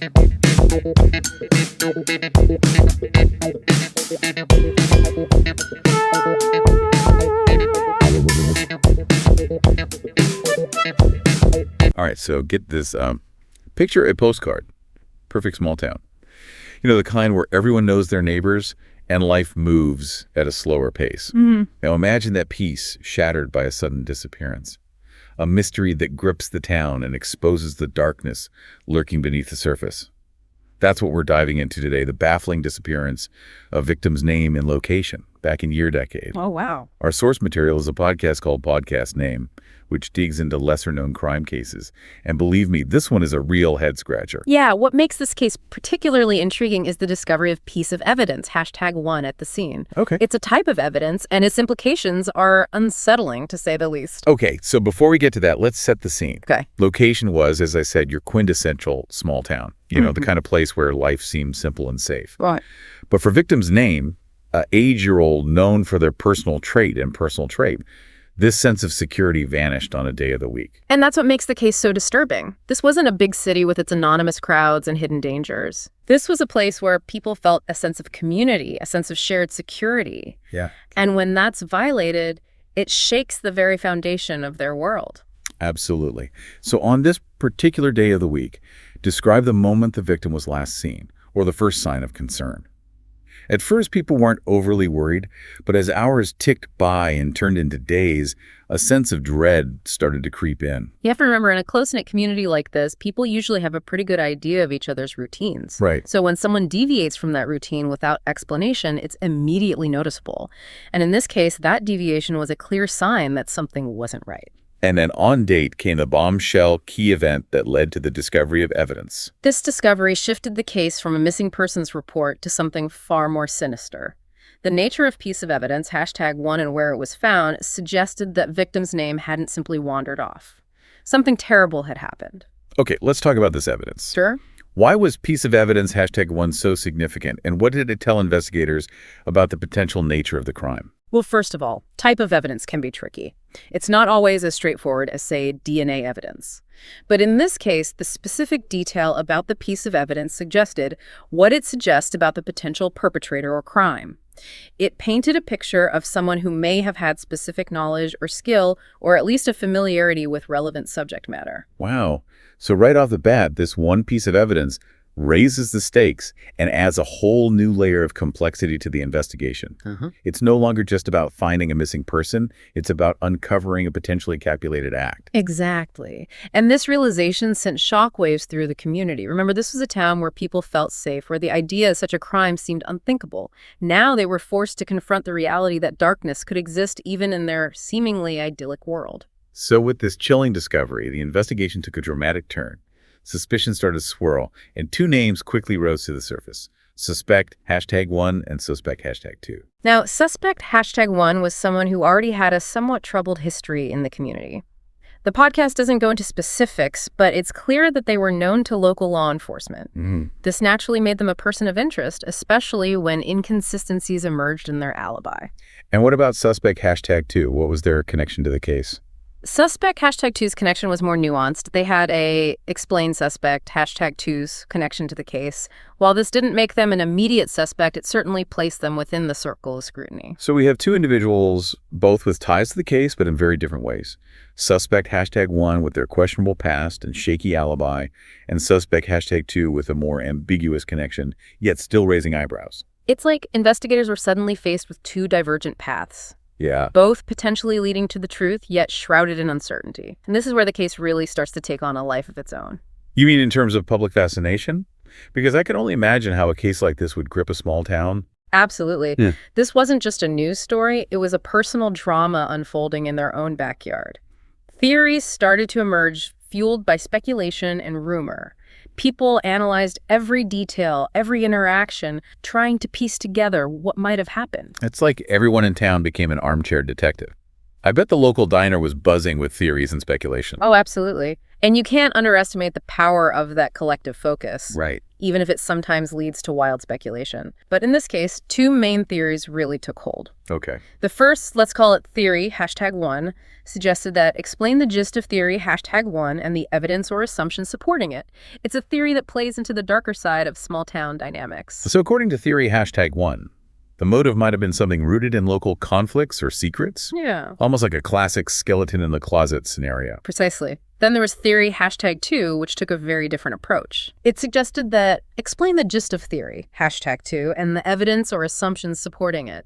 All right, so get this. Picture a postcard. Perfect small town. You know, the kind where everyone knows their neighbors and life moves at a slower pace. Mm-hmm. Now imagine that peace shattered by a sudden disappearance. A mystery that grips the town and exposes the darkness lurking beneath the surface. That's what we're diving into today, the baffling disappearance of victim's name and location back in year decade. Oh, wow. Our source material is a podcast called Podcast Name, which digs into lesser-known crime cases. And believe me, this one is a real head-scratcher. Yeah, what makes this case particularly intriguing is the discovery of piece of evidence, #1 at the scene. Okay. It's a type of evidence, and its implications are unsettling, to say the least. Okay, so before we get to that, let's set the scene. Okay. Location was, as I said, your quintessential small town. You know, the kind of place where life seemed simple and safe. Right. But for victim's name, an 8-year-old known for their personal trait, this sense of security vanished on a day of the week. And that's what makes the case so disturbing. This wasn't a big city with its anonymous crowds and hidden dangers. This was a place where people felt a sense of community, a sense of shared security. Yeah. And when that's violated, it shakes the very foundation of their world. Absolutely. So on this particular day of the week, describe the moment the victim was last seen, or the first sign of concern. At first, people weren't overly worried, but as hours ticked by and turned into days, a sense of dread started to creep in. You have to remember, in a close-knit community like this, people usually have a pretty good idea of each other's routines. Right. So when someone deviates from that routine without explanation, it's immediately noticeable. And in this case, that deviation was a clear sign that something wasn't right. And then on date came the bombshell key event that led to the discovery of evidence. This discovery shifted the case from a missing persons report to something far more sinister. The nature of piece of evidence, #1 and where it was found, suggested that victim's name hadn't simply wandered off. Something terrible had happened. Okay, let's talk about this evidence. Sure. Why was piece of evidence #1 so significant, and what did it tell investigators about the potential nature of the crime? Well, first of all, type of evidence can be tricky. It's not always as straightforward as, say, DNA evidence. But in this case, the specific detail about the piece of evidence suggested what it suggests about the potential perpetrator or crime. It painted a picture of someone who may have had specific knowledge or skill, or at least a familiarity with relevant subject matter. Wow. So right off the bat, this one piece of evidence raises the stakes and adds a whole new layer of complexity to the investigation. It's no longer just about finding a missing person. It's about uncovering a potentially calculated act. Exactly. And this realization sent shockwaves through the community. Remember, this was a town where people felt safe, where the idea of such a crime seemed unthinkable. Now they were forced to confront the reality that darkness could exist even in their seemingly idyllic world. So with this chilling discovery, the investigation took a dramatic turn. Suspicion started to swirl, and two names quickly rose to the surface. Suspect #1 and suspect #2. Now, suspect #1 was someone who already had a somewhat troubled history in the community. The podcast doesn't go into specifics, but it's clear that they were known to local law enforcement. This naturally made them a person of interest, especially when inconsistencies emerged in their alibi. And what about suspect #2? What was their connection to the case? Suspect #2's connection was more nuanced. They had a explained suspect #2's connection to the case. While this didn't make them an immediate suspect, it certainly placed them within the circle of scrutiny. So we have two individuals, both with ties to the case, but in very different ways. Suspect #1 with their questionable past and shaky alibi, and suspect #2 with a more ambiguous connection, yet still raising eyebrows. It's like investigators were suddenly faced with two divergent paths. Yeah. Both potentially leading to the truth, yet shrouded in uncertainty. And this is where the case really starts to take on a life of its own. You mean in terms of public fascination? Because I can only imagine how a case like this would grip a small town. Absolutely. Yeah. This wasn't just a news story, it was a personal drama unfolding in their own backyard. Theories started to emerge, fueled by speculation and rumor. People analyzed every detail, every interaction, trying to piece together what might have happened. It's like everyone in town became an armchair detective. I bet the local diner was buzzing with theories and speculation. Oh, absolutely. And you can't underestimate the power of that collective focus. Right. Even if it sometimes leads to wild speculation. But in this case, two main theories really took hold. Okay. The first, let's call it theory, #1, suggested that explain the gist of theory, #1, and the evidence or assumption supporting it. It's a theory that plays into the darker side of small-town dynamics. So according to theory #1, the motive might have been something rooted in local conflicts or secrets? Yeah. Almost like a classic skeleton in the closet scenario. Precisely. Then there was theory #2, which took a very different approach. It suggested that explain the gist of theory, #2, and the evidence or assumptions supporting it.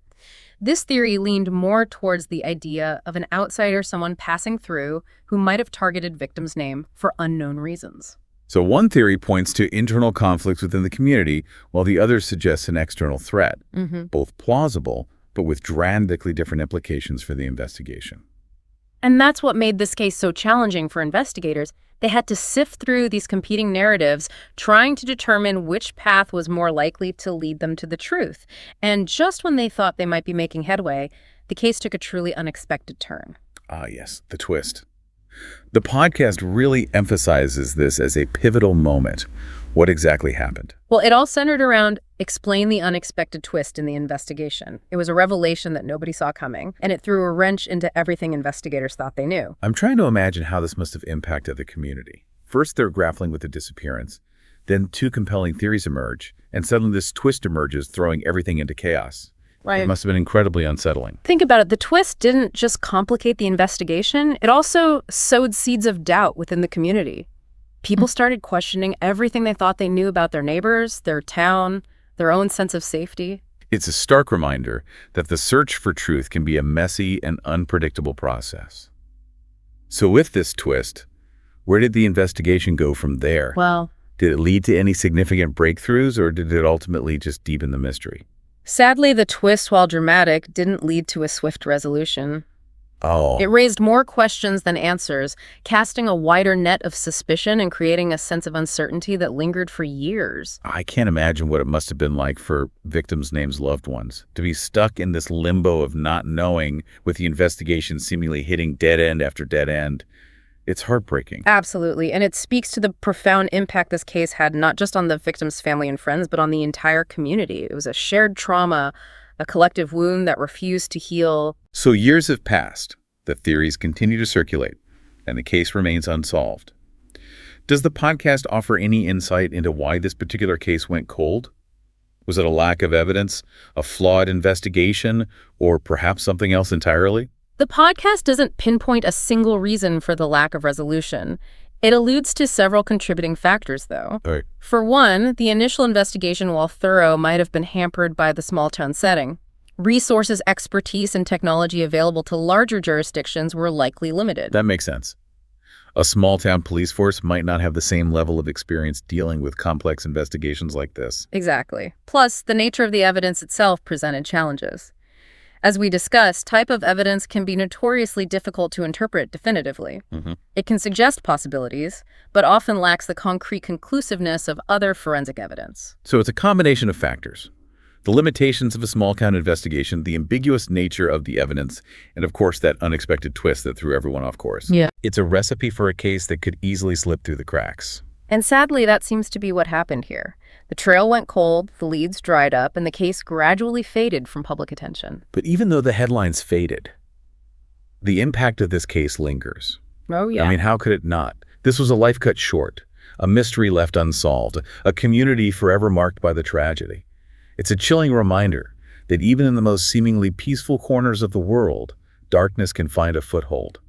This theory leaned more towards the idea of an outsider, someone passing through, who might have targeted victim's name for unknown reasons. So one theory points to internal conflicts within the community, while the other suggests an external threat. Both plausible, but with drastically different implications for the investigation. And that's what made this case so challenging for investigators. They had to sift through these competing narratives, trying to determine which path was more likely to lead them to the truth. And just when they thought they might be making headway, the case took a truly unexpected turn. Ah, yes, the twist. The podcast really emphasizes this as a pivotal moment. What exactly happened? Well, it all centered around explain the unexpected twist in the investigation. It was a revelation that nobody saw coming, and it threw a wrench into everything investigators thought they knew. I'm trying to imagine how this must have impacted the community. First, they're grappling with the disappearance. Then two compelling theories emerge, and suddenly this twist emerges, throwing everything into chaos. Right. It must have been incredibly unsettling. Think about it. The twist didn't just complicate the investigation. It also sowed seeds of doubt within the community. People started questioning everything they thought they knew about their neighbors, their town, their own sense of safety. It's a stark reminder that the search for truth can be a messy and unpredictable process. So with this twist, where did the investigation go from there? Well, did it lead to any significant breakthroughs, or did it ultimately just deepen the mystery? sadly, the twist, while dramatic, didn't lead to a swift resolution. Oh. It raised more questions than answers, casting a wider net of suspicion and creating a sense of uncertainty that lingered for years. I can't imagine what it must have been like for victims' named loved ones, to be stuck in this limbo of not knowing, with the investigation seemingly hitting dead end after dead end. It's heartbreaking. Absolutely, and it speaks to the profound impact this case had not just on the victim's family and friends, but on the entire community. It was a shared trauma, a collective wound that refused to heal. So years have passed, the theories continue to circulate, and the case remains unsolved. Does the podcast offer any insight into why this particular case went cold? Was it a lack of evidence, a flawed investigation, or perhaps something else entirely? The podcast doesn't pinpoint a single reason for the lack of resolution. It alludes to several contributing factors, though. All right. For one, the initial investigation, while thorough, might have been hampered by the small-town setting. Resources, expertise, and technology available to larger jurisdictions were likely limited. That makes sense. A small-town police force might not have the same level of experience dealing with complex investigations like this. Exactly. Plus, the nature of the evidence itself presented challenges. As we discussed, type of evidence can be notoriously difficult to interpret definitively. It can suggest possibilities, but often lacks the concrete conclusiveness of other forensic evidence. So it's a combination of factors. The limitations of a small-town investigation, the ambiguous nature of the evidence, and of course that unexpected twist that threw everyone off course. Yeah. It's a recipe for a case that could easily slip through the cracks. And sadly, that seems to be what happened here. The trail went cold, the leads dried up, and the case gradually faded from public attention. But even though the headlines faded, the impact of this case lingers. Oh, yeah. I mean, how could it not? This was a life cut short, a mystery left unsolved, a community forever marked by the tragedy. It's a chilling reminder that even in the most seemingly peaceful corners of the world, darkness can find a foothold.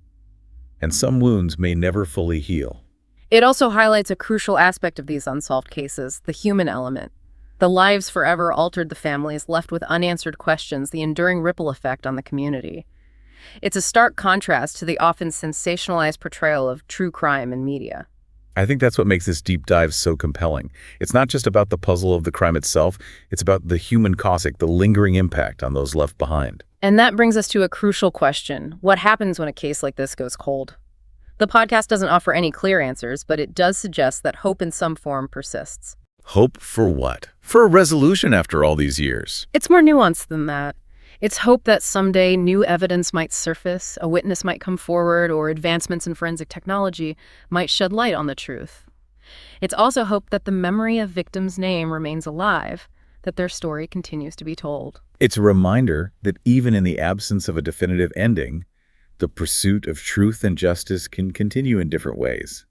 And some wounds may never fully heal. It also highlights a crucial aspect of these unsolved cases, the human element. The lives forever altered the families, left with unanswered questions, the enduring ripple effect on the community. It's a stark contrast to the often sensationalized portrayal of true crime in media. I think that's what makes this deep dive so compelling. It's not just about the puzzle of the crime itself, it's about the human caustic, the lingering impact on those left behind. And that brings us to a crucial question. What happens when a case like this goes cold? The podcast doesn't offer any clear answers, but it does suggest that hope in some form persists. Hope for what? For a resolution after all these years. It's more nuanced than that. It's hope that someday new evidence might surface, a witness might come forward, or advancements in forensic technology might shed light on the truth. It's also hope that the memory of victims' name remains alive, that their story continues to be told. It's a reminder that even in the absence of a definitive ending, the pursuit of truth and justice can continue in different ways.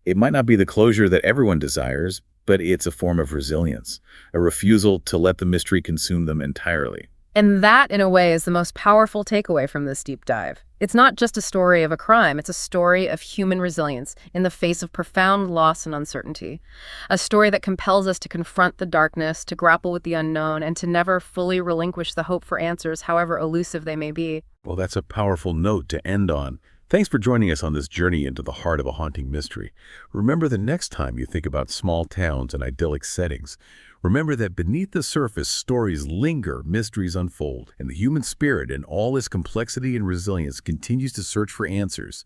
It might not be the closure that everyone desires, but it's a form of resilience, a refusal to let the mystery consume them entirely. And that, in a way, is the most powerful takeaway from this deep dive. It's not just a story of a crime, it's a story of human resilience in the face of profound loss and uncertainty. A story that compels us to confront the darkness, to grapple with the unknown, and to never fully relinquish the hope for answers, however elusive they may be. Well, that's a powerful note to end on. Thanks for joining us on this journey into the heart of a haunting mystery. Remember, the next time you think about small towns and idyllic settings, remember that beneath the surface, stories linger, mysteries unfold, and the human spirit in all its complexity and resilience continues to search for answers.